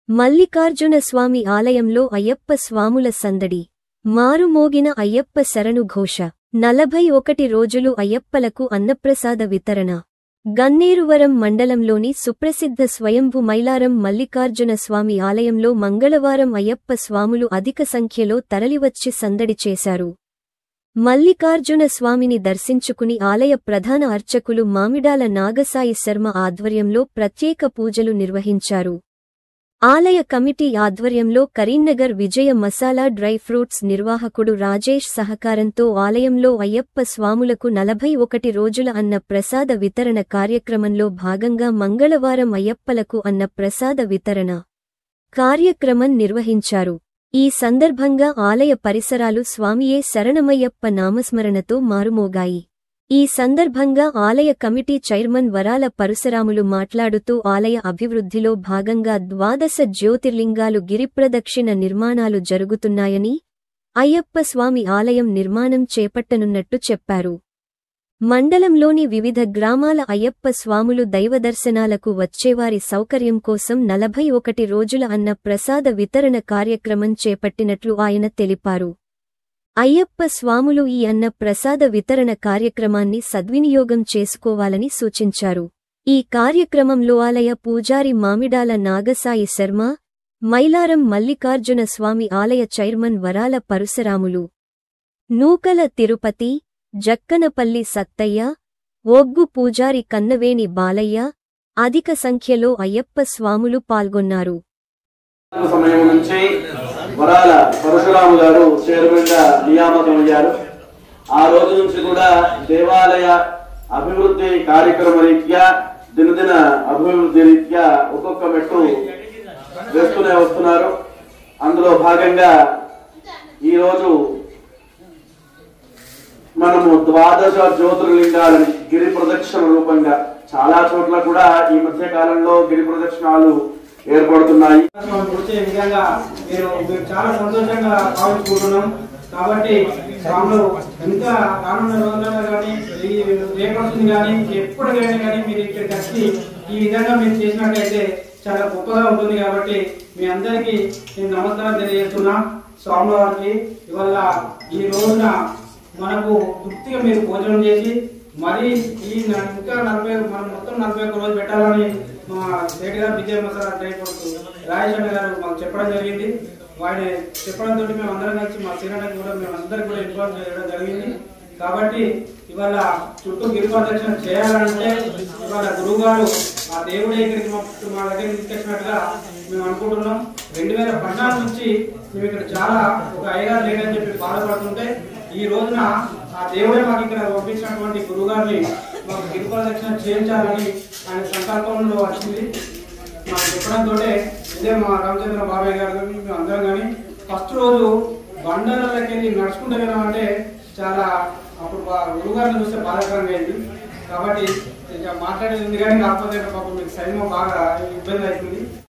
మల్లికార్జున స్వామి ఆలయంలో అయ్యప్ప స్వాముల సందడి. మారుమోగిన అయ్యప్ప శరణు ఘోష. 41 రోజులు అయ్యప్పలకు అన్నప్రసాద వితరణ. గన్నేరువరం మండలంలోని సుప్రసిద్ధ స్వయంభు మైలారం మల్లికార్జున స్వామి ఆలయంలో మంగళవారం అయ్యప్ప స్వాములు అధిక సంఖ్యలో తరలివచ్చి సందడి చేశారు. మల్లికార్జున స్వామిని దర్శించుకుని ఆలయ ప్రధాన అర్చకులు మామిడాల నాగసాయి శర్మ ఆధ్వర్యంలో ప్రత్యేక పూజలు నిర్వహించారు. ఆలయ కమిటీ ఆధ్వర్యంలో కరీంనగర్ విజయ మసాలా డ్రై ఫ్రూట్స్ నిర్వాహకుడు రాజేష్ సహకారంతో ఆలయంలో అయ్యప్ప స్వాములకు 41 రోజుల అన్న ప్రసాద వితరణ కార్యక్రమంలో భాగంగా మంగళవారం అయ్యప్పలకు అన్న ప్రసాద వితరణ కార్యక్రమం నిర్వహించారు. ఈ సందర్భంగా ఆలయ పరిసరాలు స్వామియే శరణమయ్యప్ప నామస్మరణతో మారుమోగాయి. ఈ సందర్భంగా ఆలయ కమిటీ చైర్మన్ వరాల పరశురాములు మాట్లాడుతూ ఆలయ అభివృద్ధిలో భాగంగా 12 జ్యోతిర్లింగాలు గిరిప్రదక్షిణ నిర్మాణాలు జరుగుతున్నాయని, అయ్యప్ప స్వామి ఆలయం నిర్మాణం చేపట్టనున్నట్టు చెప్పారు. మండలంలోని వివిధ గ్రామాల అయ్యప్ప స్వాములు దైవదర్శనాలకు వచ్చేవారి సౌకర్యం కోసం 41 రోజుల అన్న ప్రసాద వితరణ కార్యక్రమం చేపట్టినట్లు ఆయన తెలిపారు. అయ్యప్ప స్వాములు ఈ అన్న ప్రసాద వితరణ కార్యక్రమాన్ని సద్వినియోగం చేసుకోవాలని సూచించారు. ఈ కార్యక్రమంలో ఆలయ పూజారి మామిడాల నాగసాయి శర్మ, మైలారం మల్లికార్జున స్వామి ఆలయ చైర్మన్ వరాల పరశురాములు, నూకల తిరుపతి, జక్కనపల్లి సత్తయ్య, ఒగ్గు పూజారి కన్నవేణి బాలయ్య, అధిక సంఖ్యలో అయ్యప్ప స్వాములు పాల్గొన్నారు. సమయం నుంచి వరాల పరశురాము గారు చైర్మన్ గా నియామకమయ్యారు. ఆ రోజు నుంచి కూడా దేవాలయ అభివృద్ధి కార్యక్రమ రీత్యా దినదిన అభివృద్ధి రీత్యా ఒక్కొక్క మెట్టు వేస్తూనే వస్తున్నారు. అందులో భాగంగా ఈరోజు మనము 12 జ్యోతిర్లింగాలని గిరి ప్రదక్షిణ రూపంగా చాలా చోట్ల కూడా ఈ మధ్య కాలంలో గిరి ప్రదక్షిణాలు ఏర్పడుతున్నాయి. చాలా సంతోషంగా భావించుకుంటున్నాం. కాబట్టి స్వాములు ఇంకా రానున్న రోజుల్లో కానీ రేపడుతుంది కానీ ఎప్పటికైనా కానీ మీరు ఇక్కడికి వచ్చి ఈ విధంగా మీరు చేసినట్లయితే చాలా గొప్పగా ఉంటుంది. కాబట్టి మీ అందరికీ నేను నమస్కారం తెలియజేస్తున్నా. స్వాముల వారికి ఇవాళ ఈ రోజున మనకు తృప్తిగా మీరు భోజనం చేసి మరి ఈ ఇంకా మనం మొత్తం 41 రోజులు పెట్టాలని మా స్టేట్ గారు విజయ మసాలా డ్రై ఫ్రూట్స్ రాజేశ్వర గారు మాకు చెప్పడం జరిగింది. ఆయన చెప్పడంతో మేము అందరం కలిసి మా సీనియర్కి కూడా మేము అందరికి కూడా ఇన్వాల్వ్ చేయడం జరిగింది. కాబట్టి ఇవాళ చుట్టూ గిరిప్రదక్షిణ చేయాలంటే ఇవాళ గురువుగారు ఆ దేవుడే ఇక్కడికి మా దగ్గరికి తీసుకొచ్చినట్టుగా మేము అనుకుంటున్నాం. 2014 నుంచి మేము ఇక్కడ చాలా ఒక ఐదారు లేదని చెప్పి బాధపడుతుంటే ఈ రోజున ఆ దేవుడే మాకు ఇక్కడ పంపించినటువంటి గురువుగారిని మాకు గిరిప్రదక్షిణ చేయించాలని ఆయన సంకల్పంలో వచ్చింది. మాకు చెప్పడంతో ఇదే మా రామచంద్ర బాబాయ్ గారు కానీ మేము అందరం కానీ ఫస్ట్ రోజు బండలకి వెళ్ళి నడుచుకుంటూ వెళ్ళామంటే చాలా అప్పుడు గురువుగారిని చూస్తే బాధాకరంగా అయింది. కాబట్టి మాట్లాడేది ఉంది కానీ కాకపోతే పాపం మీకు సైన్యం బాగా ఇబ్బంది అవుతుంది.